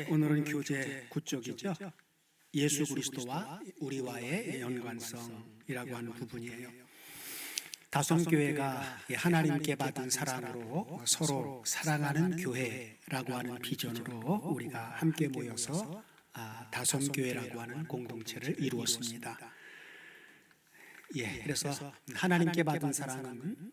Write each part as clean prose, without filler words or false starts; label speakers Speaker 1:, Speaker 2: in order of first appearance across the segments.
Speaker 1: 오늘은 교재 9쪽이죠. 예수 그리스도와 우리와의 연관성이라고 하는 부분이에요. 다솜교회가 하나님께 받은 사랑으로 서로 사랑하는 교회라고 하는 비전으로 우리가 함께 모여서 다솜교회라고 하는 공동체를 이루었습니다. 그래서 하나님께 받은 사랑은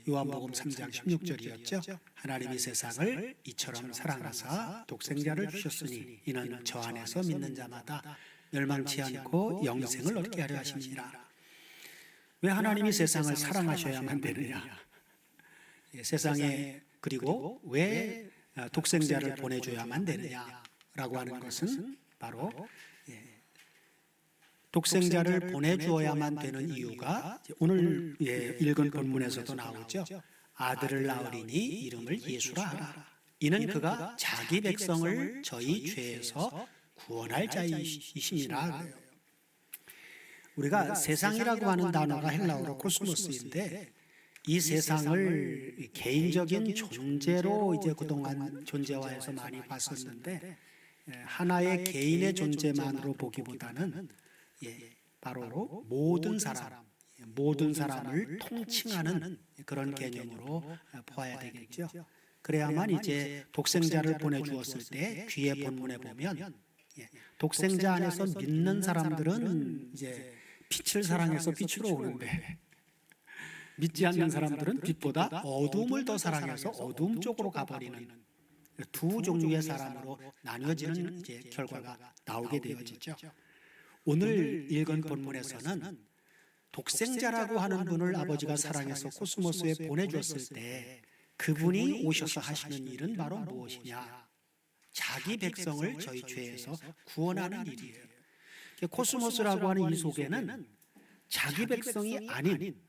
Speaker 1: 요한복음 3장 16절이었죠. 하나님이 세상을 이처럼 사랑하사 독생자를 주셨으니 이는 저 안에서 믿는 자마다 멸망치 않고 영생을 얻게 하려 하십니다. 왜 하나님이 세상을 사랑하셔야만 되느냐? 세상에 그리고 왜 독생자를 보내줘야만 되느냐라고 하는 것은 바로 독생자를 보내주어야만 되는 이유가 오늘 읽은 본문에서도 나오죠. 아들을 낳으리니 이름을 예수라 하라. 이는 그가 자기 백성을 저희 죄에서 구원할 자이심이라. 우리가 세상이라고 하는 단어가 헬라어로 코스모스인데 이 세상을 개인적인 존재로 이제 그동안 존재화해서 많이 봤었는데 하나의 개인의 존재만으로 보기보다는 바로 모든 사람을 통칭하는 그런 개념으로 보아야 되겠죠. 그래야만 이제 독생자를 보내주었을 때 뒤에 본문에 보면 독생자 안에서 믿는 사람들은 이제 빛을 사랑해서 빛으로 오는데 믿지 않는 사람들은 빛보다 어둠을 더 사랑해서 어둠 쪽으로 가버리는 두 종류의 사람으로 나뉘어지는 이제 결과가 나오게 되어지죠. 오늘 읽은 본문에서는 독생자라고 하는 분을 아버지가 사랑해서 코스모스에 보내주었을 때 그분이 오셔서 하시는 일은 바로 무엇이냐? 자기 백성을 저희 죄에서 구원하는 일이에요. 코스모스라고 하는 이 속에는 자기 백성이 아닌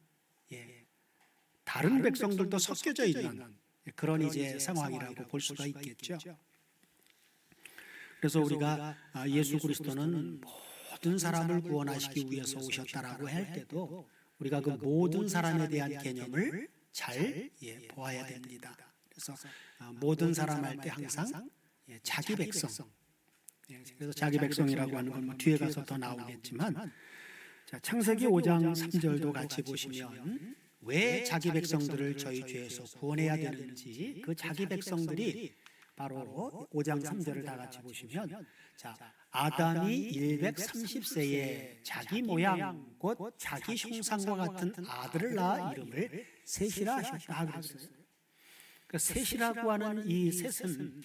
Speaker 1: 다른 백성들도 섞여져 있는 그런 이제 상황이라고 볼 수가 있겠죠. 그래서 우리가 예수 그리스도는 모든 사람을 구원하시기 위해서 오셨다라고 할 때도 우리가 그 모든 사람에 대한 개념을 잘 보아야 됩니다. 그래서 모든 사람 할 때 항상 자기 백성. 그래서 자기 백성이라고 하는 건 뭐 뒤에 가서 더 나오겠지만 창세기 5장 3절도 같이 보시면 왜 자기 백성들을 저희 죄에서 구원해야 되는지 그 자기 백성들이 바로 5장 3절을 다 같이 보시면 아담이 130세에 자기 모양 곧 자기 형상과 같은 아들을 낳아 이름을 셋이라 하셨다 그랬어요. 그러니까 셋이라고 하는 이 셋은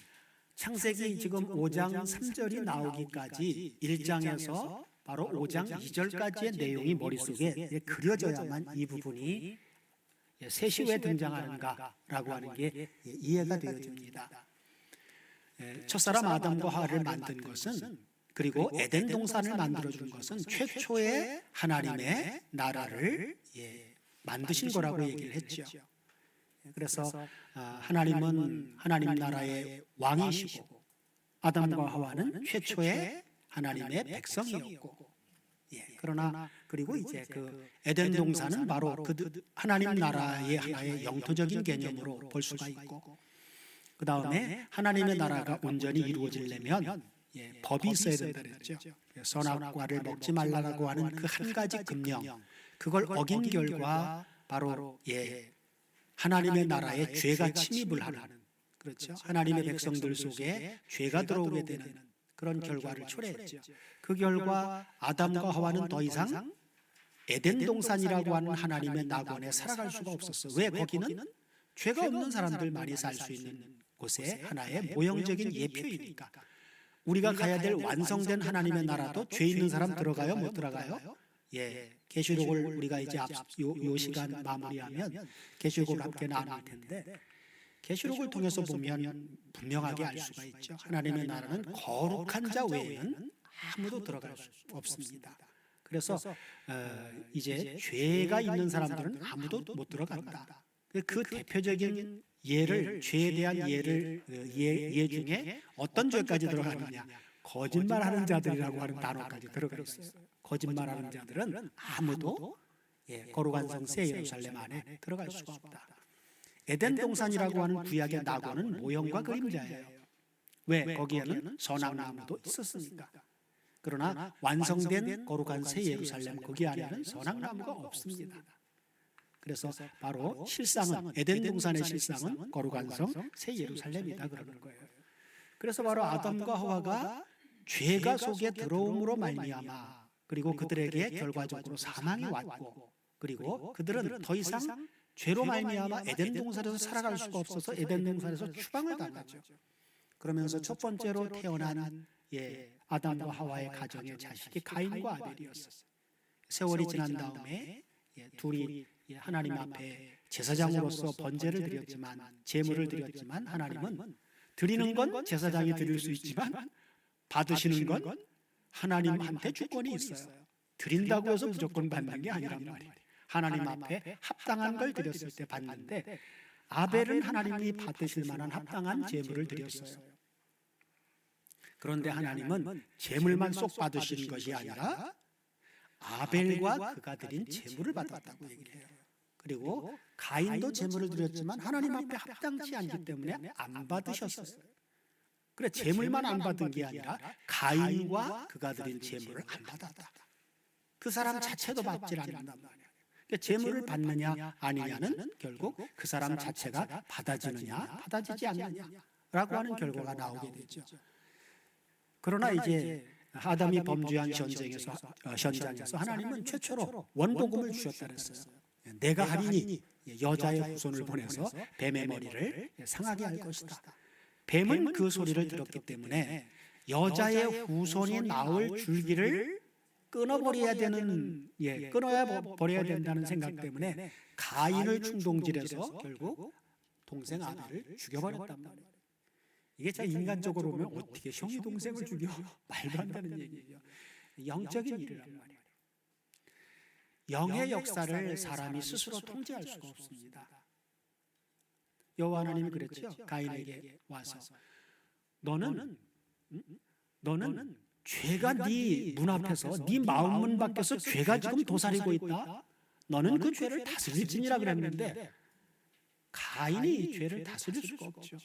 Speaker 1: 창세기 지금 5장 3절이 나오기까지 1장에서 바로 5장 2절까지의 내용이 머릿속에 그려져야만 이 부분이 셋이 왜 등장하는가라고 하는 게 이해가 되어집니다. 첫사람 아담과 하와를 만든 것은 그리고 에덴 동산을 만들어준 것은 최초의 하나님의 나라를 만드신 거라고 얘기를 했죠. 그래서 하나님은 하나님 나라의 왕이시고 아담과 하와는 최초의 하나님의 백성이었고 그러나 그리고 이제 그 에덴 동산은 바로 그 하나님 나라의 하나의 영토적인 개념으로 볼 수가 있고 그 다음에 하나님의 나라가 온전히 이루어지려면 법이 있어야 된다 그랬죠. 선악과를 먹지 말라고 하는 그 한 가지 금령 그걸 어긴 결과 바로 하나님의 나라에 죄가 침입을 하는 그렇죠. 하나님의 백성들 속에 죄가 들어오게 되는 그런 결과를 초래했죠. 그 결과 아담과 하와는 더 이상 에덴 동산이라고 하는 하나님의 낙원에 살아갈 수가 없었어요. 왜? 거기는 죄가 없는 사람들만이 살 수 있는 곳의 하나의 모형적인 예표이니까. 우리가 가야 될 완성된 하나님의 나라도 죄 있는 사람 들어가요? 못 들어가요? 계시록을 우리가 이제 요 시간 마무리하면 계시록을 함께 나눌 텐데 계시록을 통해서 보면 분명하게 알 수가 있죠. 하나님의 나라는 거룩한 자 외에는 아무도 들어갈 수 없습니다. 그래서 이제 죄가 있는 사람들은 아무도 못 들어간다. 그 대표적인 예를 죄에 대한 예 중에 어떤 죄까지 들어가느냐? 거짓말하는 자들이라고 하는 단어까지 들어가 있어요. 거짓말하는 자들은 아무도 거룩한 성 새 예루살렘 안에 들어갈 수가 없다. 에덴 동산이라고 하는 구약의 낙원은 모형과 그림자예요. 왜? 거기에는 선악나무도 있었으니까. 그러나 완성된 거룩한 새 예루살렘 거기 안에는 선악나무가 없습니다. 그래서 바로 실상은 에덴 동산의 실상은 거룩한 성 새 예루살렘이다 그러는 거예요. 그래서 바로 아담과 하와가 죄가 속에 들어옴으로 말미암아 그리고 그들에게 결과적으로 사망이 왔고 그리고 그들은 더 이상 죄로 말미암아 에덴 동산에서 살아갈 수가 없어서 에덴 동산에서 추방을 당하죠. 그러면서 첫 번째로 태어난 아담과 하와의 가정의 자식이 가인과 아벨이었어요. 세월이 지난 다음에 둘이 하나님 앞에 제사장으로서 번제를 드렸지만 제물을 드렸지만 하나님은 드리는 건 제사장이 드릴 수 있지만 받으시는 건 하나님한테 주권이 있어요. 드린다고 해서 무조건 받는 게 아니란 말이에요. 하나님 앞에 합당한 걸 드렸을 때 받는데 아벨은 하나님이 받으실 만한 합당한 제물을 드렸어요. 그런데 하나님은 제물만 쏙 받으시는 것이 아니라 아벨과 그가 드린 제물을 받았다고 얘기를 해요. 그리고 가인도 제물을 드렸지만 하나님 앞에 합당치 않기 때문에 안 받으셨어요. 그래 제물만 안 받은 게 아니라 가인과 그가 드린 제물을 안 받았다. 그 사람 자체도 받질 않는단 말이에요. 그러니까 제물을 받느냐 아니냐는 결국 그 사람 자체가 받아지느냐 받아지지 않느냐라고 하는 결과가 나오게 되죠. 그러나 이제 아담이 범죄한 현장에서 하나님은 최초로 원복음을 주셨다 그랬어요. 내가 하리니 여자의 후손을 보내서 뱀의 머리를 상하게 할 것이다. 뱀은 그 소리를 들었기 때문에 여자의 후손이 나올 줄기를 끊어버려야 되는, 끊어야 버려야 된다는 생각 때문에 가인을 충동질해서 결국 동생 아벨을 죽여버렸단 말이에요. 이게 자 인간적으로 보면 어떻게 형이 동생을 죽여? 말도 안 되는 얘기예요. 영적인 일이란 말이에요. 영의 역사를 사람이 스스로 통제할 수가 없습니다. 여호와 하나님이 그랬죠. 가인에게 와서 너는 죄가 네 문 앞에서 네 마음문 밖에서 죄가 지금 도사리고 있다. 너는 그 죄를 다스릴지니라 그랬는데 가인이 이 죄를 다스릴 수가 없죠.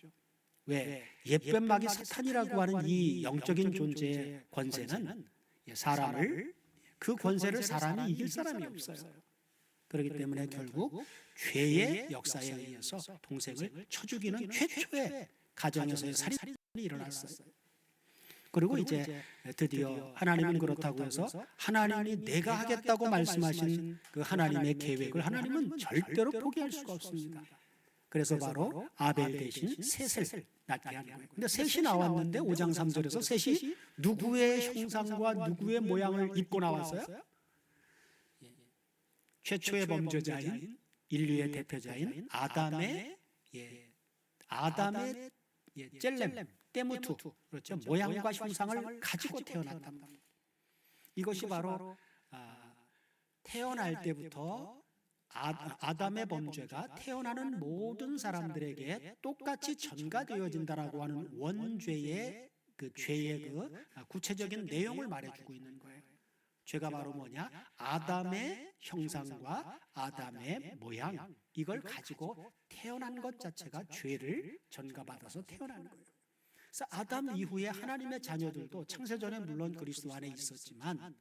Speaker 1: 왜? 옛뱀막이 사탄이라고 하는 이 영적인 존재의 권세는 사람을 그 권세를 사람이 이길 사람이 없어요. 그렇기 때문에 결국 죄의 역사에 의해서 동생을 쳐 죽이는 최초의 가정에서의 살인이 일어났어요. 그리고 이제 드디어 하나님은 그렇다고 해서 하나님이 내가 하겠다고 말씀하신 그 하나님의 계획을 하나님은 절대로 포기할 수가 없습니다. 그래서 바로 아벨 대신 셋을 낳게 한 거예요. 근데 셋이 나왔는데 5장 3절에서 셋이 누구의 형상과 누구의 모양을 입고 나왔어요? 최초의 범죄자인 인류의 대표자인 아담의 젤렘 때무투 그렇죠. 모양과 형상을 가지고 태어났단 말이에요. 이것이 바로 태어날 때부터 아담의 범죄가 태어나는 모든 사람들에게 똑같이 전가되어진다라고 하는 원죄의 그 죄의 그 구체적인 내용을 말해주고 있는 거예요. 죄가 바로 뭐냐? 아담의 형상과 아담의 모양 이걸 가지고 태어난 것 자체가 죄를 전가받아서 태어난 거예요. 그래서 아담 이후에 하나님의 자녀들도 창세전에 물론 그리스도 안에 있었지만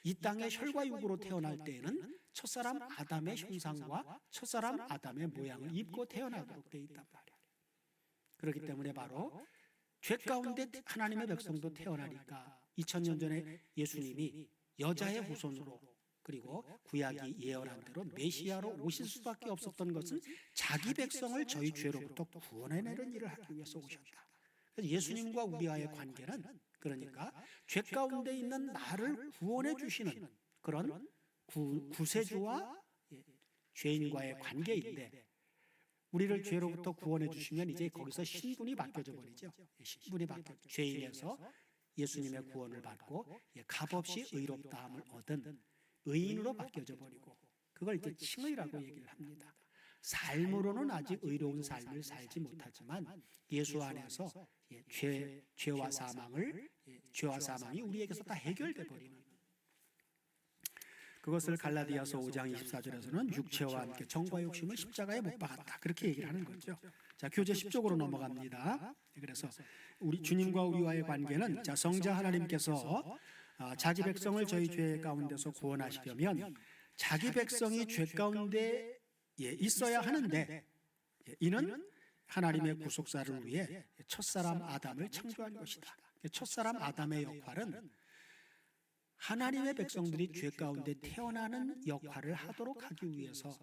Speaker 1: 이 땅의 혈과육으로 태어날 때에는 첫사람 아담의 형상과 첫사람 아담의 모양을 입고 태어나도록 되어 있단 말이에요. 그렇기 때문에 바로 죄 가운데 하나님의 백성도 태어나니까 2000년 전에 예수님이 여자의 후손으로 그리고 구약이 예언한 대로 메시아로 오실 수밖에 없었던 것은 자기 백성을 저희 죄로부터 구원해내는 일을 하기 위해서 오셨다. 그래서 예수님과 우리와의 관계는 그러니까 죄 가운데 있는 나를 구원해 주시는 그런 구세주와 죄인과의 관계인데 우리를 죄로부터 구원해 주시면 이제 거기서 신분이 바뀌어져 버리죠. 신분이 바뀌어 죄인에서 예수님의 구원을 받고 값없이 의롭다함을 얻은 의인으로 바뀌어져 버리고 그걸 이제 칭의라고 얘기를 합니다. 삶으로는 아직 의로운 삶을 살지 못하지만 예수 안에서 죄와 사망이 우리에게서 다 해결돼 버리는. 그것을 갈라디아서 5장 24절에서는 육체와 함께 정과 욕심을 십자가에 못 박았다. 그렇게 얘기를 하는 거죠. 자, 교재 10쪽으로 넘어갑니다. 그래서 우리 주님과 우리와의 관계는 자, 성자 하나님께서 자기 백성을 저희 죄 가운데서 구원하시려면 자기 백성이 죄 가운데 있어야 하는데 이는 하나님의 구속사를 위해 첫사람 아담을 창조한 것이다. 첫사람 아담의 역할은 하나님의 백성들이 죄 가운데 태어나는 역할을 하도록 하기 위해서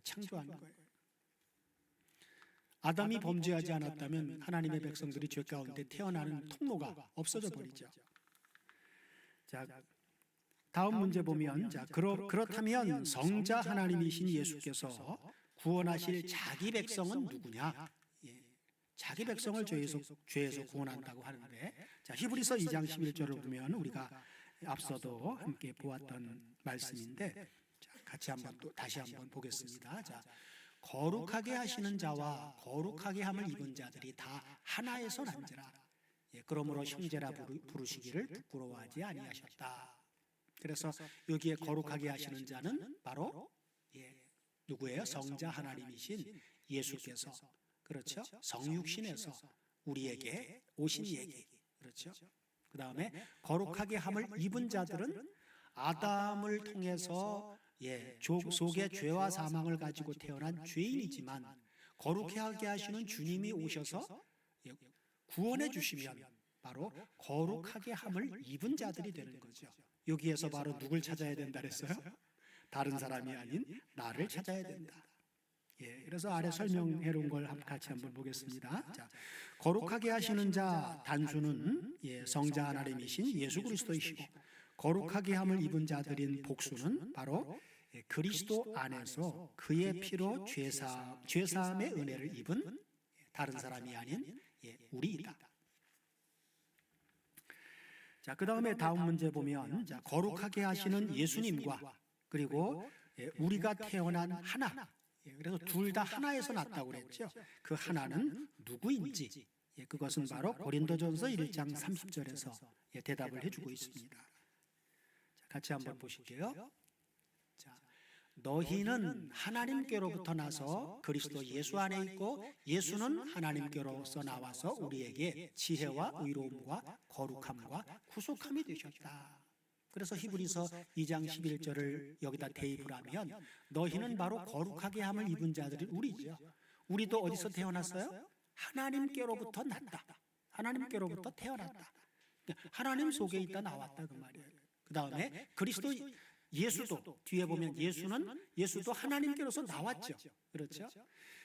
Speaker 1: 창조한 거예요. 아담이 범죄하지 않았다면 하나님의 백성들이 죄 가운데 태어나는 통로가 없어져 버리죠. 자, 다음 문제 보면 자, 그렇다면 성자 하나님이신 예수께서 구원하실 자기 백성은 누구냐? 자기 백성을 죄에서 구원한다고 하는데 자, 히브리서 2장 11절을 보면 우리가 앞서도 함께 보았던 말씀인데 자, 같이 다시 한번 보겠습니다. 자, 거룩하게 하시는 자와 거룩하게 함을 입은 자들이 다 하나에서 난지라. 그러므로 형제라 부르시기를 부끄러워하지 아니하셨다. 그래서 여기에 거룩하게 하시는 자는 바로 누구예요? 성자 하나님이신 예수께서, 그렇죠? 성육신에서 우리에게 오신 얘기, 그렇죠? 그 다음에 거룩하게 함을 입은 자들은 아담을 통해서 속에 죄와 사망을 가지고 태어난 죄인이지만 거룩하게 하시는 주님이 오셔서 구원해 주시면 바로 거룩하게 함을 입은 자들이 되는 거죠. 여기에서 바로 누굴 찾아야 된다 그랬어요? 다른 사람이 아닌 나를 찾아야 된다. 그래서 아래 설명해 놓은 걸 같이 한번 보겠습니다. 자, 거룩하게 하시는 자 단수는 성자 하나님이신 예수 그리스도이시고 거룩하게 함을 입은 자들인 복수는 바로 그리스도 안에서 그의 피로 죄사함의 은혜를 입은 다른 사람이 아닌 우리이다. 자, 그 다음에 다음 문제 보면 자, 거룩하게 하시는 예수님과 그리고 우리가 태어난 하나, 그래서 둘 다 하나에서 났다고 그랬죠. 그 하나는 누구인지 그것은 바로 고린도전서 1장 30절에서 대답을 해주고 있습니다. 자, 같이 한번 보실게요. 자, 너희는 하나님께로부터 나서 그리스도 예수 안에 있고 예수는 하나님께로서 나와서 우리에게 지혜와 의로움과 거룩함과 구속함이 되셨다. 그래서 히브리서 2장 11절을 여기다 대입을 하면 너희는 바로 거룩하게 함을 입은 자들이 우리죠. 우리도 어디서 태어났어요? 하나님께로부터 났다. 하나님께로부터 태어났다. 하나님 속에 있다 나왔다 그 말이에요. 그 다음에 그리스도 예수도 뒤에 보면 예수도 하나님께로서 나왔죠. 그렇죠?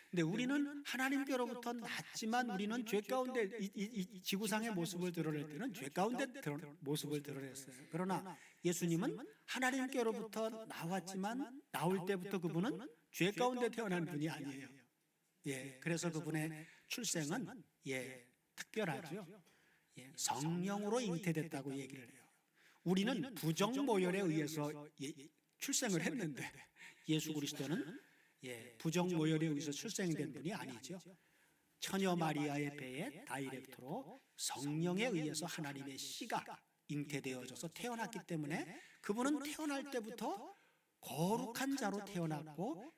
Speaker 1: 근데 우리는 하나님께로부터 났지만 우리는 죄 가운데 이 지구상의 모습을 드러낼 때는 죄 가운데 모습을 드러냈어요. 그러나 예수님은 하나님께로부터 나왔지만 나올 때부터 그분은 죄 가운데 태어난 분이 아니에요. 그래서 그분의 출생은 특별하죠. 성령으로 잉태됐다고 얘기를 해요. 우리는 부정모혈에 의해서 출생을 했는데 예수 그리스도는 부정모혈에 의해서 출생된 분이 아니죠. 처녀 마리아의 배에 다이렉트로 성령에 의해서 하나님의 씨가 잉태되어져서 태어났기 때문에 그분은 태어날 때부터 거룩한 자로 태어났고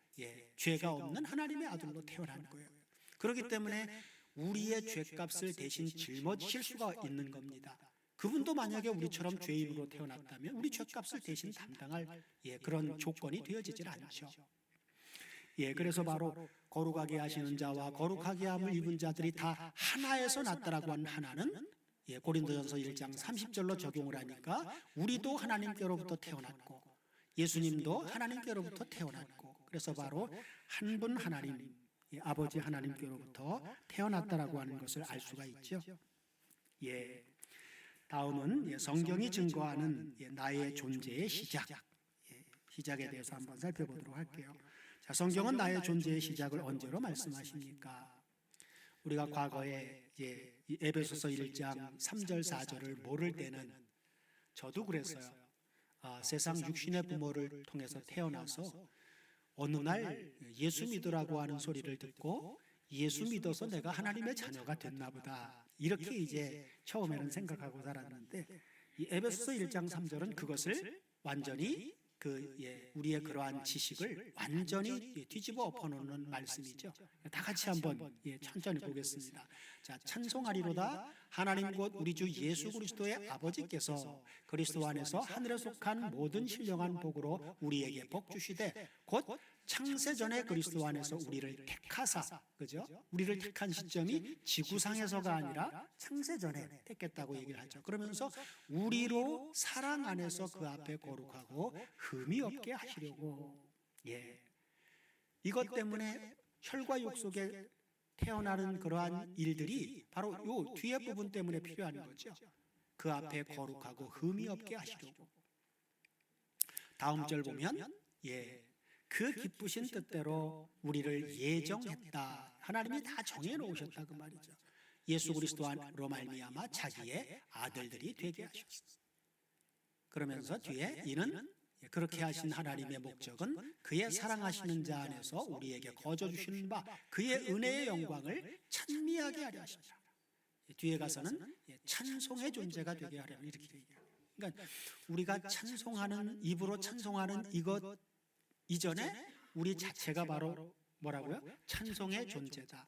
Speaker 1: 죄가 없는 하나님의 아들로 태어난 거예요. 그렇기 때문에 우리의 죄값을 대신 짊어지실 수가 있는 겁니다. 그분도 만약에 우리처럼 죄인으로 태어났다면 우리 죄값을 대신 담당할 그런 조건이 되어지질 않죠. 그래서 바로 거룩하게 하시는 자와 거룩하게 함을 입은 자들이 다 하나에서 났다라고 하는 하나는 고린도전서 1장 30절로 적용을 하니까 우리도 하나님께로부터 태어났고 예수님도 하나님께로부터 태어났고 그래서 바로 한 분 하나님 아버지 하나님께로부터 태어났다라고 하는 것을 알 수가 있죠. 다음은 성경이 증거하는 나의 존재의 시작에 대해서 한번 살펴보도록 할게요. 자, 성경은 나의 존재의 시작을 언제로 말씀하십니까? 우리가 과거에 에베소서 1장 3절 4절을 모를 때는 저도 그랬어요. 세상 육신의 부모를 통해서 태어나서 어느 날 예수 믿으라고 하는 소리를 듣고 예수 믿어서 내가 하나님의 자녀가 됐나 보다. 이렇게 이제 처음에는 생각하고 살았는데 이 에베소서 1장 3절은 그것을 완전히 우리의 그러한 지식을 완전히 뒤집어 엎어놓는 말씀이죠. 다 같이 한번 천천히 보겠습니다. 자, 찬송하리로다 하나님 곧 우리 주 예수 그리스도의 아버지께서 그리스도 안에서 하늘에 속한 모든 신령한 복으로 우리에게 복 주시되 곧 창세전에 그리스도 안에서 우리를 택하사, 그죠? 우리를 택한 시점이 지구상에서가 아니라 창세전에 택했다고 얘기를 하죠. 그러면서 우리로 사랑 안에서 그 앞에 거룩하고 흠이 없게 하시려고. 이것 때문에 혈과 육 속에 태어나는 그러한 일들이 바로 요 뒤에 부분 때문에 필요한 거죠. 그 앞에 거룩하고 흠이 없게 하시려고. 다음 절 보면 그 기쁘신 뜻대로 우리를 예정했다. 하나님이 다 정해놓으셨다 그 말이죠. 예수 그리스도로 말미암아 자기의 아들들이 되게 하셨어. 그러면서 뒤에 이는 그렇게 하신 하나님의 목적은 그의 사랑하시는 자 안에서 우리에게 거저 주시는 바 그의 은혜의 영광을 찬미하게 하려 하시니라. 뒤에 가서는 찬송의 존재가 되게 하려 이렇게 얘기해요. 그러니까 우리가 찬송하는, 입으로 찬송하는 이것 이전에 우리 자체가 바로 뭐라고요? 찬송의 존재다.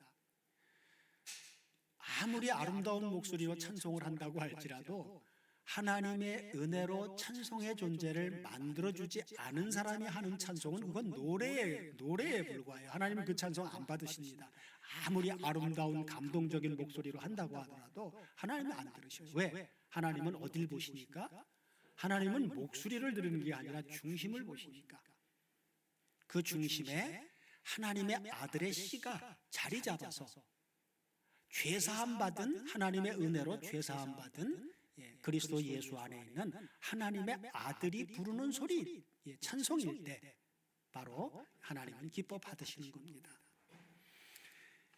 Speaker 1: 아무리 아름다운 목소리로 찬송을 한다고 할지라도 하나님의 은혜로 찬송의 존재를 만들어주지 않은 사람이 하는 찬송은 그건 노래에 불과해요. 하나님은 그 찬송 안 받으십니다. 아무리 아름다운 감동적인 목소리로 한다고 하더라도 하나님은 안 들으셔요. 왜? 하나님은 어딜 보시니까? 하나님은 목소리를 들으는 게 아니라 중심을 보시니까. 그 중심에 하나님의 아들의 씨가 자리 잡아서 죄사함 받은, 하나님의 은혜로 죄사함 받은 그리스도 예수 안에 있는 하나님의 아들이 부르는 소리, 찬송일 때 바로 하나님은 기뻐 받으시는 겁니다.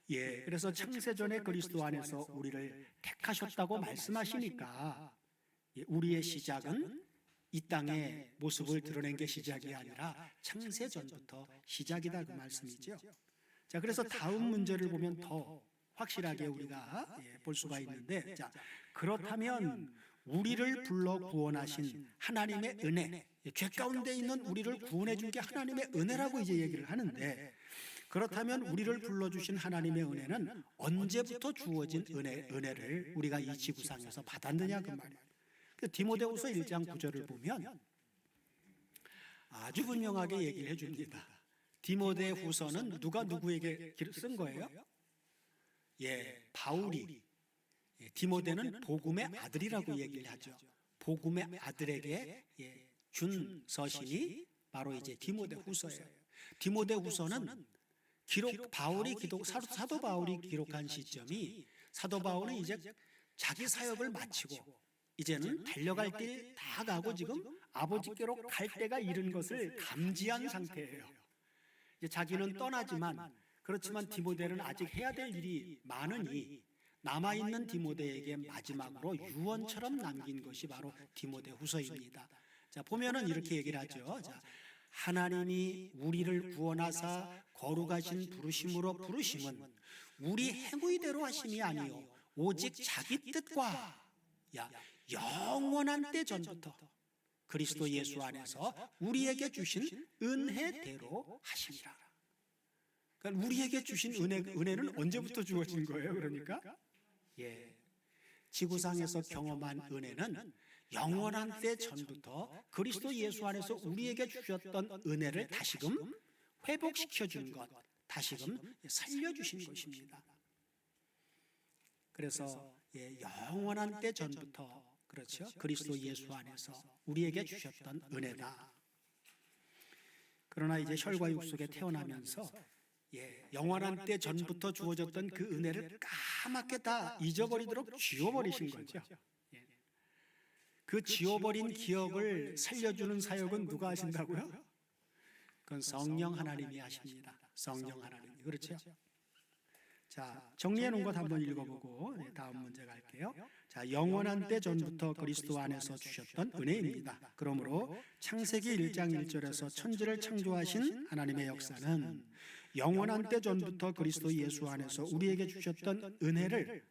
Speaker 1: 그래서 창세전에 그리스도 안에서 우리를 택하셨다고 말씀하시니까 우리의 시작은 이 땅의 모습을 드러낸 게 시작이 아니라 창세전부터 시작이다 그 말씀이죠. 자, 그래서 다음 문제를 보면 더 확실하게 우리가 볼 수가 있는데, 자, 그렇다면 우리를 불러 구원하신 하나님의 은혜, 죄 가운데 있는 우리를 구원해 준 게 하나님의 은혜라고 이제 얘기를 하는데, 그렇다면 우리를 불러주신 하나님의 은혜는 언제부터 주어진 은혜를 우리가 이 지구상에서 받았느냐 그 말이에요. 디모데후서 1장 9절을 보면 아주 분명하게 얘기를 해줍니다. 디모데후서는 누가 누구에게 쓴 거예요? 바울이. 디모데는 복음의 아들이라고 얘기를 하죠. 복음의 아들에게 준 서신이 바로 이제 디모데후서예요. 디모데후서는 사도 바울이 기록한 시점이, 사도 바울은 이제 자기 사역을 마치고 이제는 달려갈 길 다 가고 지금 아버지께로 갈 때가 이른 것을 감지한 상태예요. 이제 자기는 떠나지만, 그렇지만 디모데는 아직 해야 될 일이 많으니 남아있는 디모데에게 마지막으로 유언처럼 남긴 것이 바로 디모데후서입니다. 자, 보면은 이렇게 얘기를 하죠. 자, 하나님이 우리를 구원하사 거룩하신 부르심으로 부르심은 우리 행위대로 하심이 아니요 오직 자기 뜻과 영원한 때 전부터 그리스도 예수 안에서 우리에게 주신 은혜대로 하심이라. 그러니까 우리에게 주신 은혜는 언제부터 주어진 거예요? 그러니까 지구상에서 경험한 은혜는 영원한 때 전부터 그리스도 예수 안에서 우리에게 주셨던 은혜를 다시금 회복시켜 준 것, 다시금 살려주신 것입니다. 그래서 영원한 때 전부터, 그렇죠, 그리스도 예수 안에서 우리에게 주셨던 은혜다. 그러나 이제 혈과 육 속에 태어나면서 영원한 때 전부터 주어졌던 그 은혜를 까맣게 다 잊어버리도록 지워버리신 거죠. 그 지워버린 기억을 살려주는 사역은 누가 하신다고요? 그건 성령 하나님이 하십니다. 성령 하나님. 그렇죠? 자, 정리해 놓은 것 한번 읽어보고 다음 문제 갈게요. 자, 영원한 때 전부터 그리스도 안에서 주셨던 은혜입니다. 그러므로 창세기 1장 1절에서 천지를 창조하신 하나님의 역사는 영원한 때 전부터 그리스도 예수 안에서 우리에게 주셨던 은혜를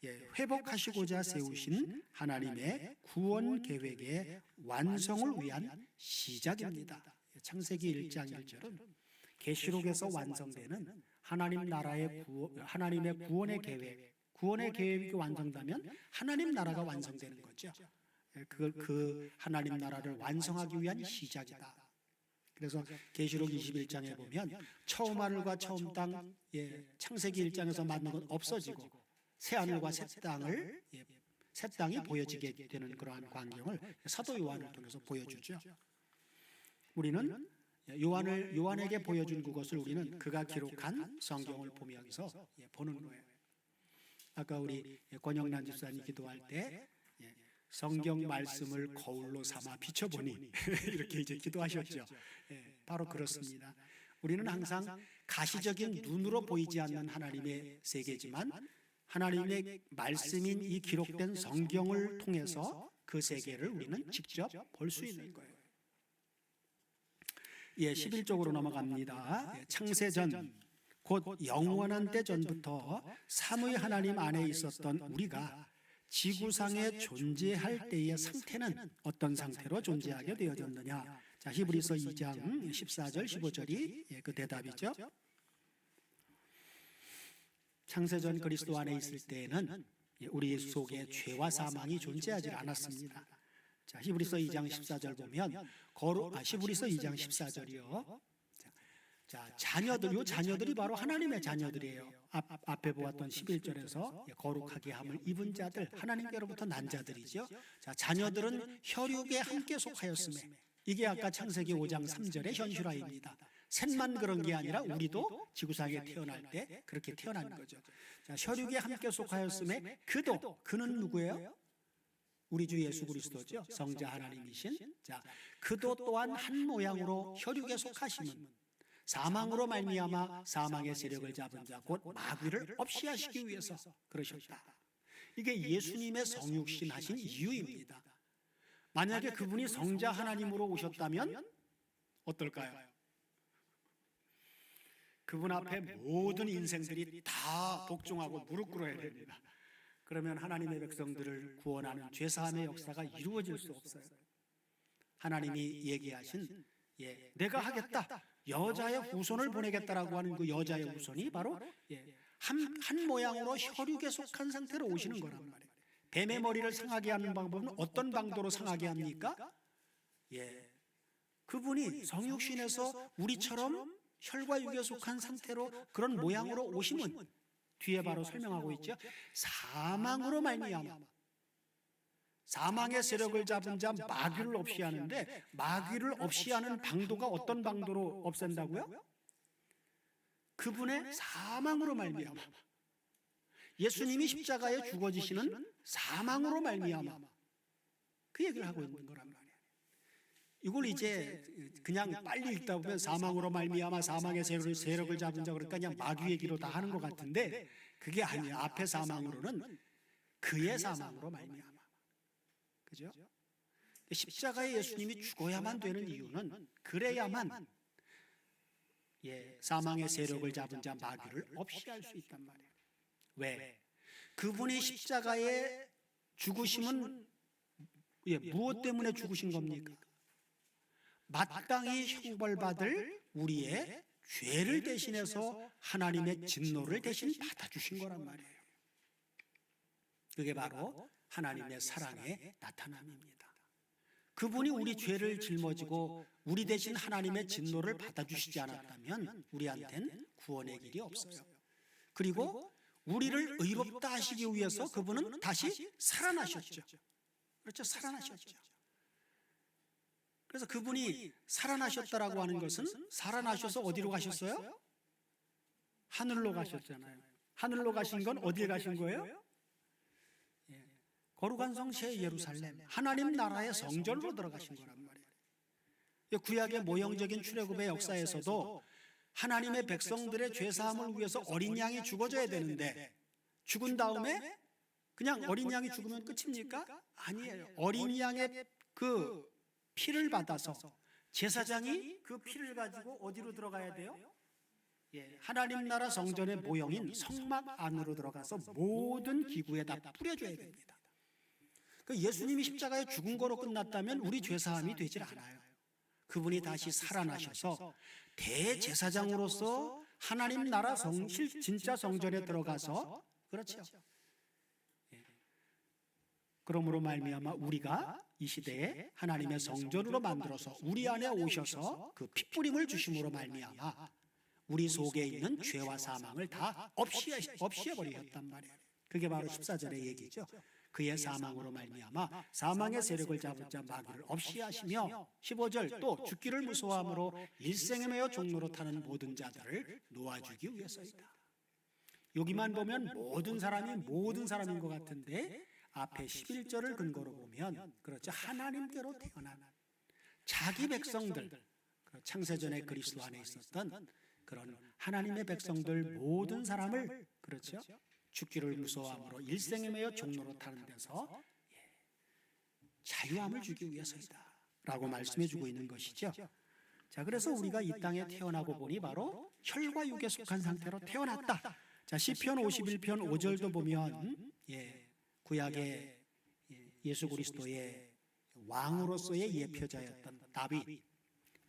Speaker 1: 회복하시고자 세우신 하나님의 구원 계획의 완성을 위한 시작입니다. 창세기 1장 1절은 계시록에서 완성되는 하나님의 구원의 계획, 구원의 계획이 완성되면 하나님 나라가 완성되는 거죠. 그 하나님 나라를 완성하기 위한 시작이다. 그래서 계시록 21장에 보면 처음 하늘과 처음 땅, 창세기 1장에서 만든 건 없어지고 새 하늘과 새 땅이 보여지게 되는 그러한 광경을 사도 요한을 통해서 보여주죠. 우리는 요한에게 보여준 그것을 우리는 그가 기록한 성경을 보며 여기서 보는 거예요. 아까 우리 권영란 집사님 기도할 때 성경 말씀을 거울로 삼아 비춰보니 이렇게 이제 기도하셨죠. 바로 그렇습니다. 우리는 항상 가시적인 눈으로 보이지 않는 하나님의 세계지만 하나님의 말씀인 이 기록된 성경을 통해서 그 세계를 우리는 직접 볼 수 있는 거예요. 11쪽으로 넘어갑니다. 창세전 곧 영원한 때 전부터 삼위 하나님 안에 있었던 우리가 지구상에 존재할 때의 상태는 어떤 상태로 존재하게 되어졌느냐. 자, 히브리서 2장 14절 15절이 그 대답이죠. 창세전 그리스도 안에 있을 때에는 우리 속에 죄와 사망이 존재하지 않았습니다. 자, 히브리서 2장 14절 보면 히브리서 2장 14절이요. 자, 자녀들이 바로 하나님의 자녀들이에요. 앞에 보았던 11절에서 거룩하게 함을 입은 자들, 하나님께로부터 난 자들이죠. 자, 자녀들은 혈육에 함께 속하였음에, 이게 아까 창세기 5장 3절의 현실화입니다. 셋만 그런 게 아니라 우리도 지구상에 태어날 때 그렇게 태어난 거죠. 자, 혈육에 함께 속하였음에 그는 누구예요? 우리 주 예수 그리스도죠. 성자 하나님이신. 자, 그도 또한 한 모양으로 혈육에 속하심은 사망으로 말미암아 사망의 세력을 잡은 자 곧 마귀를 없이 하시기 위해서 그러셨다. 이게 예수님의 성육신 하신 이유입니다. 만약에 그분이 성자 하나님으로 오셨다면 어떨까요? 그분 앞에 모든 인생들이 다 복종하고 무릎 꿇어야 됩니다. 그러면 하나님의 백성들을 구원하는 죄사함의 역사가 이루어질 수 없어요. 하나님이 얘기하신 내가 하겠다, 여자의 후손을 보내겠다라고 하는 그 여자의 후손이 바로 한 모양으로 혈육에 속한 상태로 오시는 거란 말이에요. 뱀의 머리를 상하게 하는 방법은 어떤 방도로 상하게 합니까? 그분이 성육신에서 우리처럼 혈과 육에 속한 상태로 그런 모양으로 오심은 뒤에 바로 설명하고 있죠. 사망으로 말미암아 사망의 세력을 잡은 자 마귀를 없이 하는데, 마귀를 없이 하는 방도가 어떤 방도로 없앤다고요? 그분의 사망으로 말미암아, 예수님이 십자가에 죽어지시는 사망으로 말미암아, 그 얘기를 하고 있는 거란 말이에요. 이걸 이제 그냥 빨리 읽다 보면 사망으로 말미암아 사망의 세력을 잡은 자, 그러니까 그냥 마귀 얘기로 다 하는 것 같은데 그게 아니에요. 앞에 사망으로는 그의 사망으로 말미암아, 그죠? 십자가에 예수님이 죽어야만 되는 이유는 그래야만 사망의 세력을 잡은 자 마귀를 없이 할 수 있단 말이에요. 왜? 그분이 십자가에 죽으심은 무엇 때문에 죽으신 겁니까? 마땅히 형벌받을 우리의 죄를 대신해서 하나님의 진노를 대신 받아주신 거란 말이에요. 그게 바로 하나님의 사랑의 나타남입니다. 그분이 우리 죄를 짊어지고 우리 대신 하나님의 진노를 받아주시지 않았다면 우리한테는 구원의 길이 없어요. 그리고 우리를 의롭다 하시기 위해서 그분은 다시 살아나셨죠. 그렇죠? 살아나셨죠. 그래서 그분이 살아나셨다라고 하는 것은 살아나셔서 어디로 가셨어요? 하늘로 가셨잖아요. 하늘로 가신 건 어디에 가신 거예요? 거룩한 성 새 예루살렘, 하나님 나라의 성전으로 들어가신 거란 말이에요. 구약의 모형적인 출애굽의 역사에서도 하나님의 백성들의 죄사함을 위해서 어린 양이 죽어져야 되는데 죽은 다음에 그냥 어린 양이 죽으면 끝입니까? 아니에요. 어린 양의 그 피를 받아서 제사장이 그 피를 가지고 어디로 들어가야 돼요? 하나님 나라 성전의 모형인 성막 안으로 들어가서 모든 기구에다 뿌려줘야 됩니다. 예수님이 십자가에 죽은 거로 끝났다면 우리 죄사함이 되질 않아요. 그분이 다시 살아나셔서 대제사장으로서 하나님 나라 진짜 성전에 들어가서, 그렇죠, 그러므로 말미암아 우리가 이 시대에 하나님의 성전으로 만들어서 우리 안에 오셔서 그 피뿌림을 주심으로 말미암아 우리 속에 있는 죄와 사망을 다 없애버리셨단 말이에요. 그게 바로 14절의 얘기죠. 그의 사망으로 말미암아 사망의 세력을 잡은 마귀를 없이 하시며, 15절 또 죽기를 무서워함으로 일생에 매여 종로로 타는 모든 자들을 놓아주기 위해서이다. 여기만 보면 모든 사람이 모든 사람인 것 같은데 앞에 11절을 근거로 보면, 그렇죠, 하나님께로 태어난 자기 백성들, 창세전에 그리스도 안에 있었던 그런 하나님의 백성들 모든 사람을, 그렇죠, 죽기를 무서워함으로 일생에 매여 종로로 타는 데서 자유함을 주기 위해서이다 라고 말씀해 주고 있는 것이죠. 자, 그래서 우리가 이 땅에 태어나고 보니 바로 혈과 육에 속한 상태로 태어났다. 자, 시편 51편 5절도 보면 구약의 예수 그리스도의 왕으로서의 예표자였던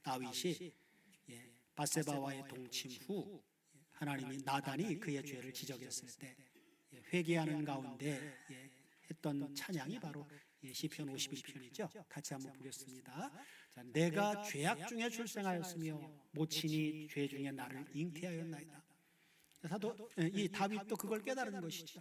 Speaker 1: 다윗이 밧세바와의 동침 후 하나님이 나단이 그의 죄를 지적했을 때 회개하는 가운데 했던 찬양이 바로 시편 51편이죠. 같이 한번 보겠습니다. 자, 내가 죄악 중에 출생하였으며 모친이 죄 중에 나를 잉태하였나이다. 이 다윗도 그걸 깨달은 것이죠.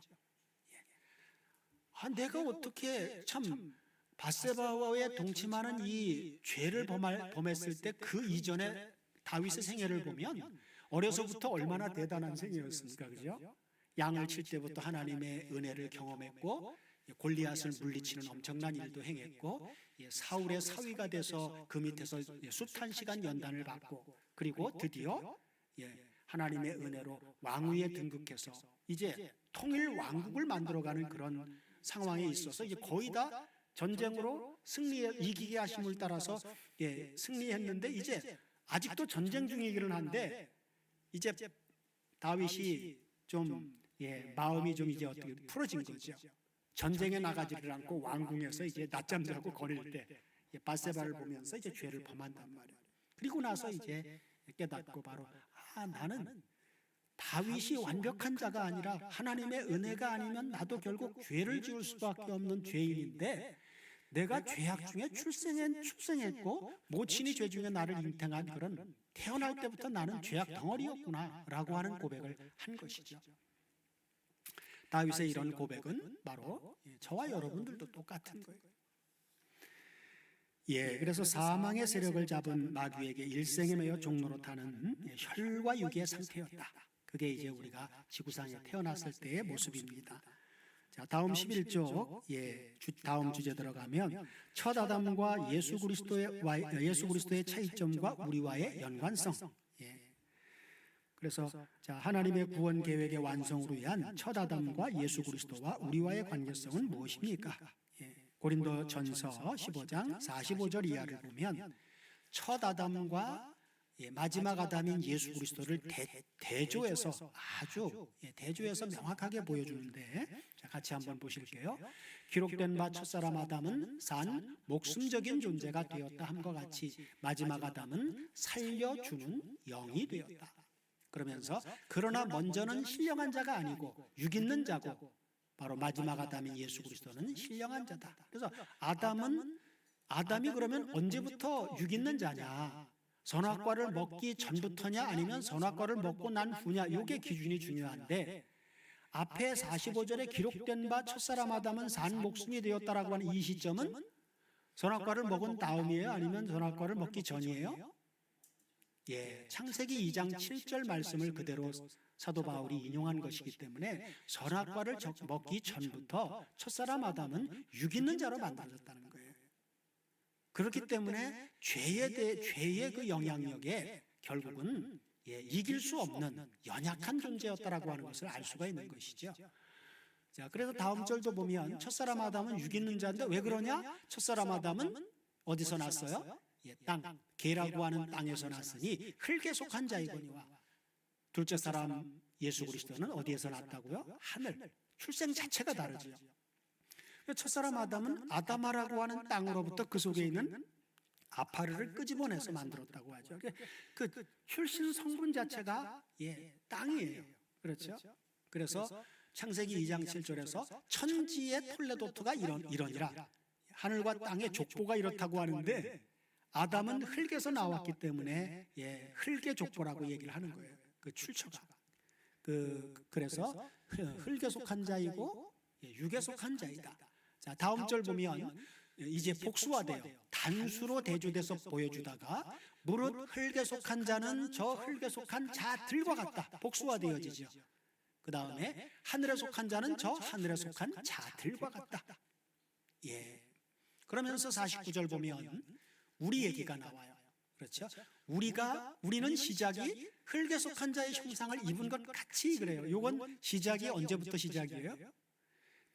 Speaker 1: 내가 어떻게 참 밧세바와의 동침하는 이 죄를 범했을 때 그 이전에 다윗의 생애를 보면 어려서부터 얼마나 대단한 생애였습니까? 그죠? 양을 칠 때부터 하나님의 은혜를 경험했고 골리앗을 물리치는 엄청난 일도 행했고 사울의 사위가 돼서 그 밑에서 숱한 시간 연단을 받고, 그리고 드디어 하나님의 은혜로 왕위에 등극해서 이제 통일 왕국을 만들어가는 그런 상황에 있어서 이제 거의 다 전쟁으로 이기게 하심을 따라서 승리했는데 이제 아직도 전쟁 중이기는 한데 이제 다윗이 좀 마음이 좀 이제 어떻게 풀어진 거죠. 전쟁에 나가지를 않고 왕궁에서 이제 낮잠 자고 거릴 때 밧세바를 보면서 이제 죄를 범한단 말이에요. 그리고 나서 이제 깨닫고 바로 나는 다윗이 완벽한 자가 아니라 하나님의 은혜가 아니면 나도 결국 죄를 지을 수밖에 없는 죄인인데 내가 죄악 중에 출생했고 모친이 죄 중에 나를 잉태한 그런 태어날 때부터 나는 죄악 덩어리였구나 라고 하는 고백을 한 것이죠. 다윗의 이런 고백은 바로 저와 여러분들도 똑같은 거예요. 그래서 사망의 세력을 잡은 마귀에게 일생에 매여 종로로 타는 혈과 육의 상태였다. 그게 이제 우리가 지구상에 태어났을 때의 모습입니다. 자, 다음 11쪽 다음 주제 들어가면 첫 아담과 예수 그리스도의 차이점과 우리와의 연관성. 그래서 하나님의 구원 계획의 완성으로 위한 첫 아담과 예수 그리스도와 우리와의 관계성은 무엇입니까? 고린도전서 15장 45절 이하를 보면 첫 아담과 마지막 아담인 예수 그리스도를 대조해서 대조해서 명확하게 보여주는데, 같이 한번 보실게요. 기록된 바 첫사람 아담은 산 목숨적인 존재가 되었다 함과 같이 마지막 아담은 살려주는 영이 되었다. 그러면서 그러나 먼저는 신령한 자가 아니고 육 있는 자고 바로 마지막 아담인 예수 그리스도는 신령한 자다. 그래서 아담이 그러면 언제부터 육 있는 자냐? 선악과를 먹기 전부터냐 아니면 선악과를 먹고 난 후냐? 이게 기준이 중요한데 앞에 45절에 기록된 바 첫사람 아담은 산 목숨이 되었다라고 하는 이 시점은 선악과를 먹은 다음이에요? 아니면 선악과를 먹기 전이에요? 창세기 2장 7절 말씀을 그대로 사도 바울이 인용한 것이기 때문에 선악과를 먹기 전부터 첫사람 아담은 육 있는 자로 만들어졌다는 거예요. 그렇기 때문에 죄의 그 영향력에 결국은 이길 수 없는 연약한 존재였다라고 하는 것을 알 수가 있는 것이죠. 자, 그래서 다음 절도 보면 첫사람 아담은 육 있는 자인데 왜 그러냐? 첫사람 아담은 어디서 났어요? 땅, 개라고 하는 땅에서 났으니 흙에 속한 자이거니와 둘째 사람 예수 그리스도는 어디에서 났다고요? 하늘. 출생 자체가 다르죠. 첫사람 아담은 아담아라고 하는 땅으로부터 그 속에 있는 아파르를 끄집어내서 만들었다고 하죠. 그 출신 성분 자체가 땅이에요. 그렇죠? 그래서 창세기 2장 7절에서 천지의 톨레도트가 이러니라. 하늘과 땅의 족보가 이렇다고 하는데 아담은 흙에서 나왔기 때문에 흙의 족보라고 얘기를 하는 거예요. 그 출처가. 그래서 흙에 속한 자이고 육에 속한 자이다. 자, 다음 절 보면 이제 복수화돼요. 단수로 대조돼서 보여주다가 무릇 흙에 속한 자는 저 흙에 속한 자들과 같다. 복수화되어지죠. 그 다음에 하늘에 속한 자는 저 하늘에 속한 자들과 같다. 그러면서 49절 보면 우리 얘기가 나와요. 그렇죠? 우리는 시작이 흙에 속한 자의 형상을 입은 것 같이 그래요. 이건 시작이 언제부터 시작이에요?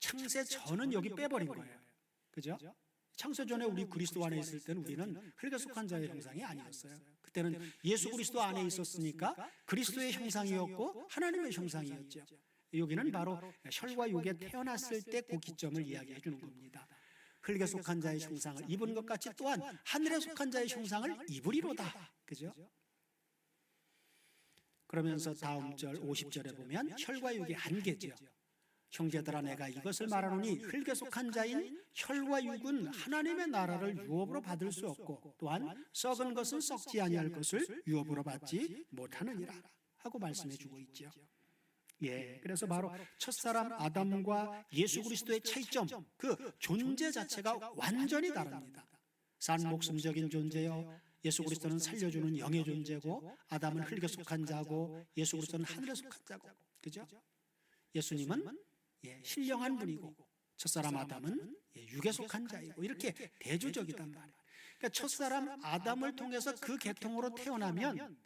Speaker 1: 창세 전은 여기 빼버린 거예요. 그죠? 창세 전에 우리 그리스도 안에 있을 때는 우리는 흙에 속한 자의 형상이 아니었어요. 그때는 예수 그리스도 안에 있었으니까 그리스도의 형상이었고 하나님의 형상이었죠. 여기는 바로 혈과 육에 태어났을 때 그 기점을 이야기해 주는 겁니다. 흙에 속한 자의 형상을 입은 것 같이 또한 하늘에 속한 자의 형상을 입으리로다. 그죠? 그러면서 다음 절 50절에 보면 혈과 육의 한계죠. 형제들아 내가 이것을 말하노니 흙에 속한 자인 혈과 육은 하나님의 나라를 유업으로 받을 수 없고 또한 썩은 것은 썩지 아니할 것을 유업으로 받지 못하느니라 하고 말씀해 주고 있죠. 그래서 바로 첫사람 아담과 예수 그리스도의 차이점, 그 존재 자체가 완전히 다릅니다. 산목숨적인 존재요. 예수 그리스도는 살려주는 영의 존재고 아담은 흙에 속한 자고 예수 그리스도는 하늘에 속한 자고, 그죠? 예수님은 신령한 분이고 첫사람 아담은 육에 속한 자이고 이렇게 대조적이단 말이에요. 그러니까 첫사람 아담을 통해서 그 계통으로 태어나면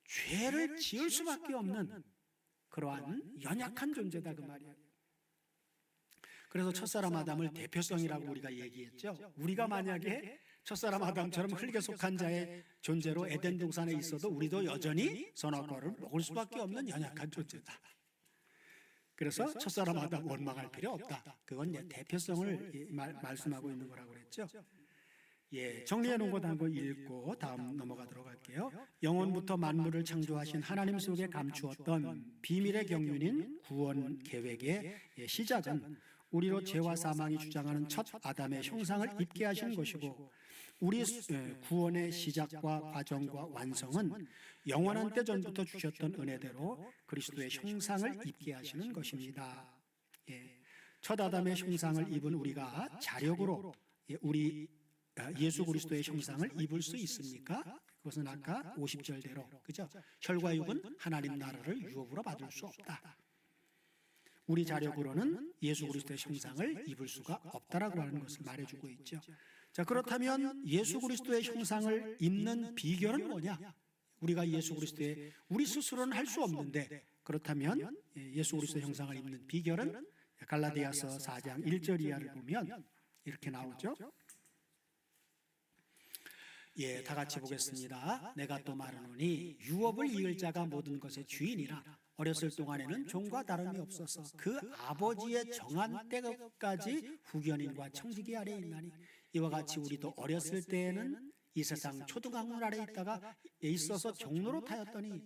Speaker 1: 죄를 지을 수밖에 없는 그러한 연약한 존재다 그 말이에요. 그래서 첫사람 아담을 대표성이라고 우리가 얘기했죠. 우리가 만약에 첫사람 아담처럼 흙에 속한 자의 존재로 에덴 동산에 있어도 우리도 여전히 선악과를 먹을 수밖에 없는 연약한 존재다. 그래서 첫사람 아담 원망할 필요 없다. 그건 대표성을 말씀하고 있는 거라고 그랬죠. 정리해 놓은 것 한 거 읽고 다음 넘어가도록 할게요. 영원부터 만물을 창조하신 하나님 속에 감추었던 비밀의 경륜인 구원 계획의 시작은 우리로 죄와 사망이 주장하는 첫 아담의 형상을 입게 하신 것이고 우리 구원의 시작과 과정과 완성은 영원한 때 전부터 주셨던 은혜대로 그리스도의 형상을 입게 하시는 것입니다. 첫 아담의 형상을 입은 우리가 자력으로 우리 예수 그리스도의 형상을 입을 수 있습니까? 그것은 아까 50절대로 그죠? 혈과 육은 하나님 나라를 유업으로 받을 수 없다. 우리 자력으로는 예수 그리스도의 형상을 입을 수가 없다라고 하는 것을 말해주고 있죠. 자, 그렇다면 예수 그리스도의 형상을 입는 비결은 뭐냐? 우리가 예수 그리스도의 우리 스스로는 할 수 없는데 그렇다면 예수 그리스도의 형상을 입는 비결은 갈라디아서 4장 1절 이하를 보면 이렇게 나오죠. 다 같이 보겠습니다. 내가 또 말하노니 유업을 이을 자가 모든 것의 주인이라 어렸을 동안에는 종과 다름이 없어서 그 아버지의 정한 때까지 후견인과 청지기 아래에 있나니 이와 같이 우리도 어렸을 때에는 이 세상 초등학문 아래에 있어서 종노릇하였더니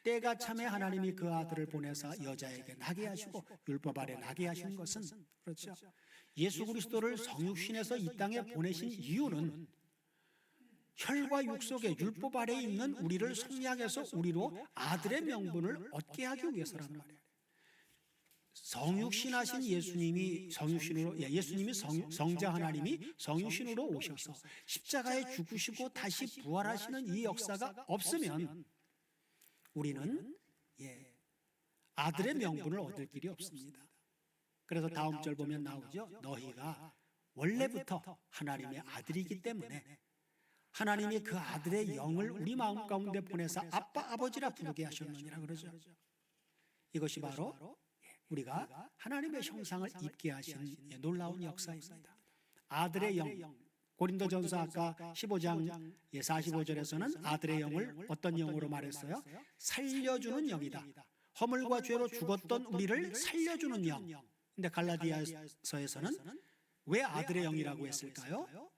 Speaker 1: 때가 참에 하나님이 그 아들을 보내사 여자에게 나게 하시고 율법 아래 나게 하신 것은 그렇죠. 예수 그리스도를 성육신에서 이 땅에 보내신 이유는 혈과 육 속에 율법 아래에 있는 우리를 성량해서 우리로 아들의 명분을 얻게 하기 위해서란 말이에요. 성육신하신 예수님이 성자 하나님이 성육신으로 오셔서 십자가에 죽으시고 다시 부활하시는 이 역사가 없으면 우리는 아들의 명분을 얻을 길이 없습니다. 그래서 다음 절 보면 나오죠. 너희가 원래부터 하나님의 아들이기 때문에 하나님이 그 아들의 영을 우리 마음 가운데 보내사 아빠 아버지라 부르게 하셨느니라 그러죠. 이것이 바로 우리가 하나님의 형상을 입게 하신 놀라운 역사입니다. 아들의 영, 고린도전서 아까 15장 45절에서는 아들의 영을 어떤 영으로 말했어요? 살려주는 영이다. 허물과 죄로 죽었던 우리를 살려주는 영. 근데 갈라디아서에서는 왜 아들의 영이라고 했을까요?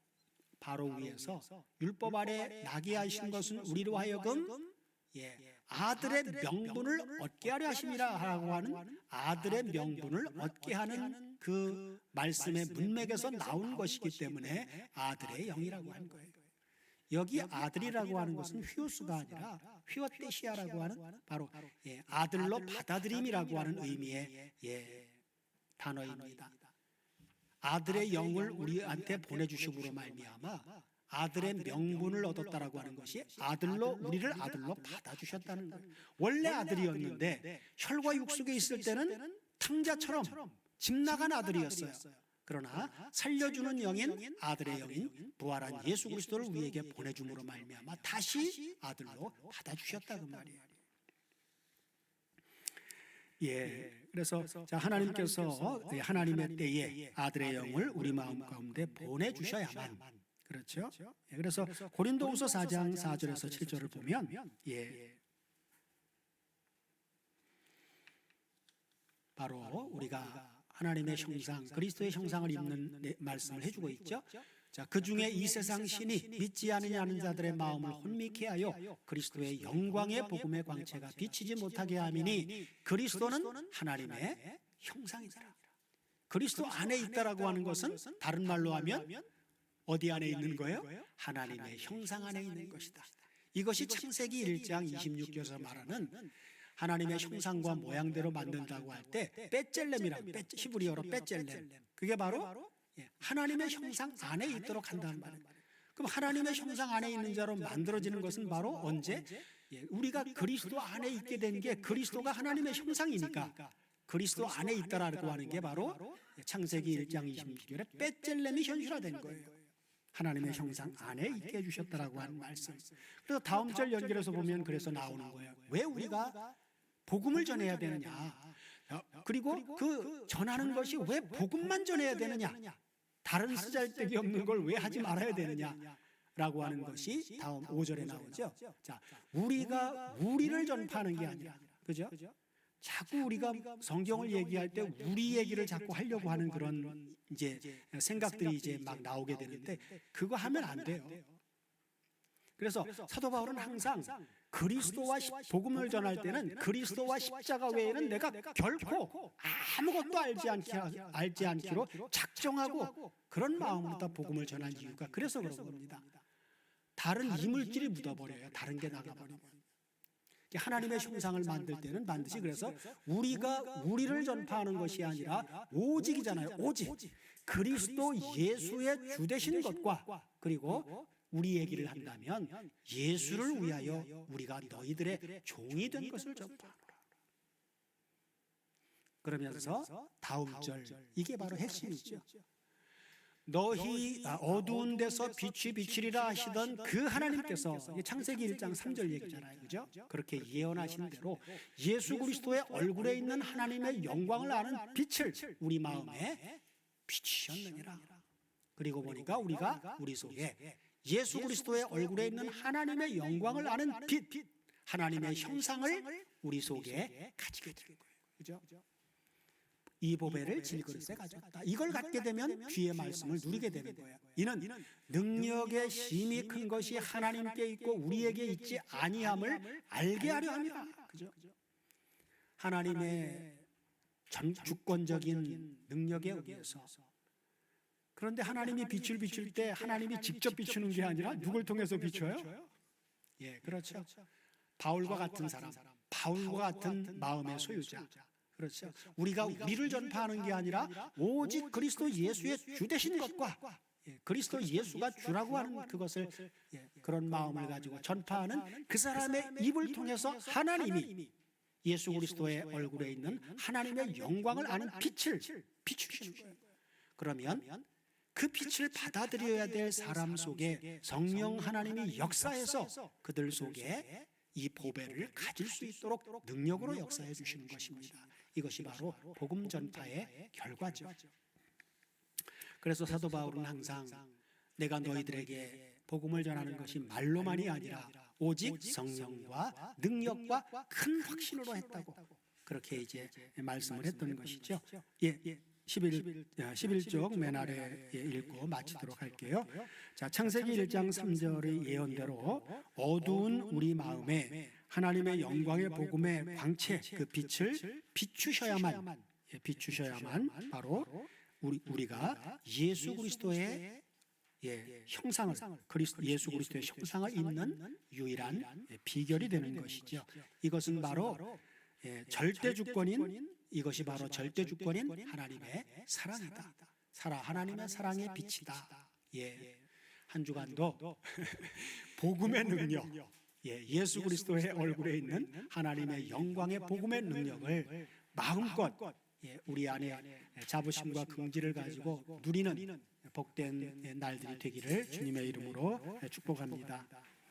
Speaker 1: 바로 위에서 율법 아래 나게 하신 것은 우리로 하여금 아들의 명분을 얻게 하려 하심이라고 하는 아들의 명분을 얻게 하는 그 말씀의 문맥에서 나온 것이기 때문에 아들의 영이라고 하는 거예요. 여기 아들이라고 하는 것은 휘오스가 아니라 휘어테시아라고 하는 바로 아들로 받아들임이라고 하는 의미의 단어입니다. 아들의 영을 우리한테 보내주심으로 말미암아 아들의 명분을 얻었다라고 하는 것이 아들로 우리를 아들로 받아주셨다는 거예요. 원래 아들이었는데 혈과 육속에 있을 때는 탕자처럼 집 나간 아들이었어요. 그러나 살려주는 영인 아들의 영인 부활한 예수 그리스도를 우리에게 보내줌으로 말미암아 다시 아들로 받아주셨다 그 말이에요. 그래서 하나님께서 하나님의 때에 아들의 영을 우리 마음 가운데 보내주셔야만, 그렇죠? 그래서 고린도후서 4장 4절에서 7절을 보면 바로 우리가 하나님의 형상, 그리스도의 형상을 입는 말씀을 해주고 있죠. 자, 그 중에 이 세상 신이 믿지 않으냐는 자들의 마음을 혼미케 하여 그리스도의 영광의 복음의 광채가 비치지 못하게 함이니 그리스도는 하나님의 형상이더라. 그리스도 안에 있다라고 하는 것은 다른 말로 하면 어디 안에 있는 거예요? 하나님의 형상 안에 있는 것이다. 이것이 창세기 1장 26절에서 말하는 하나님의 형상과 모양대로 만든다고 할 때 벳젤렘이라고, 히브리어로 벳젤렘, 그게 바로 하나님의 형상 안에 있도록 한다는 말이에요. 그럼 하나님의 형상 안에 있는 자로 만들어지는 것은 바로 언제? 우리가 그리스도 안에 있게 된 게 그리스도가 하나님의 형상이니까 그리스도 안에 있다라고 하는 게 바로 창세기 1장 26절에 벳젤렘이 현실화된 거예요. 하나님의 형상 안에 있게 해주셨다라고 하는 말씀. 그래서 다음 절 연결해서 보면 그래서 나오는 거예요. 왜 우리가 복음을 전해야 되느냐? 그리고 그 전하는 것이 왜 복음만 전해야 되느냐? 다른 쓰잘데기 없는 걸 왜 하지 말아야 되느냐? 라고 하는 것이 다음 5절에 나오죠. 자, 우리가 우리를 전파하는 게 아니라, 그죠? 자꾸 우리가 성경을 얘기할 때 우리 얘기를 자꾸 하려고 하는 그런 이제 생각들이 이제 막 나오게 되는데 그거 하면 안 돼요. 그래서 사도 바울은 항상 그리스도와 복음을 전할 때는 그리스도와 십자가 외에는 내가 결코 아무것도 알지 않기로 작정하고 그런 마음으로 다 복음을 전한 이유가 그래서 그런 겁니다. 다른 이물질이 묻어버려요. 다른 게 나가버리면. 하나님의 형상을 만들 때는 반드시 그래서 우리가 우리를 전파하는 것이 아니라 오직이잖아요. 오직 그리스도 예수의 주 되신 것과 그리고 우리 얘기를 한다면 예수를 위하여 우리가 너희들의 종이 된 것을 전파하노라. 그러면서 다음 절, 이게 바로 핵심이죠. 너희 어두운 데서 빛이 비치리라 하시던 그 하나님께서, 창세기 1장 3절 얘기잖아요, 그죠? 그렇게 예언하신 대로 예수 그리스도의 얼굴에 있는 하나님의 영광을 아는 빛을 우리 마음에 비치셨느니라. 그리고 보니까 우리가 우리 속에 예수 그리스도의 얼굴에 있는 하나님의 영광을 아는 빛, 하나님의 형상을 우리 속에 가지게 된 거예요, 그죠? 이 보배를 질그릇에 가졌다. 이걸 갖게 되면 주의 말씀을 누리게 되는 거예요. 이는 능력의 힘이 큰 것이 하나님께 있고 우리에게 있지 아니함을 알게 하려 함이라. 그죠? 하나님의 주권적인 능력에 의해서. 그런데 하나님이 빛을 비출 때 하나님이 직접 비추는 게 아니라 누굴 통해서 비춰요? 그렇죠. 바울과 같은 사람, 바울과 같은 마음의 소유자. 그렇죠. 우리가 우리를 전파하는 게 아니라 오직 그리스도 예수의 주 되신 것과 그리스도 예수가 주라고 하는 그것을 그런 마음을 가지고 전파하는 그 사람의 입을 통해서 하나님이 예수 그리스도의 얼굴에 있는 하나님의 영광을 아는 빛을 비추시는 거예요. 그러면 그 빛을 받아들여야 될 사람 속에 성령 하나님이 역사해서 그들 속에 이 보배를 가질 수 있도록 능력으로 역사해 주시는 것입니다. 이것이 바로 복음 전파의 결과죠. 그래서 사도 바울은 항상 내가 너희들에게 복음을 전하는 것이 말로만이 아니라 오직 성령과 능력과 큰 확신으로 했다고 그렇게 이제 말씀을 했던 것이죠. 11쪽 맨 아래 읽고 마치도록 할게요. 자, 창세기 1장 3절의 예언대로 어두운 우리 마음에 하나님의 영광의 복음의 광채 그 빛을 비추셔야만 바로 우리가 예수 그리스도의 형상을 예수 그리스도의 형상을 잇는 유일한 비결이 되는 것이죠. 이것은 바로 절대 주권인 이것이 바로 절대 주권인 하나님의 사랑이다. 하나님의 사랑의 빛이다. 한 주간도 복음의 능력, 예수 그리스도의 얼굴에 있는 하나님의 영광의 복음의 능력을 마음껏 우리 안에 자부심과 긍지를 가지고 누리는 복된 날들이 되기를 주님의 이름으로 축복합니다.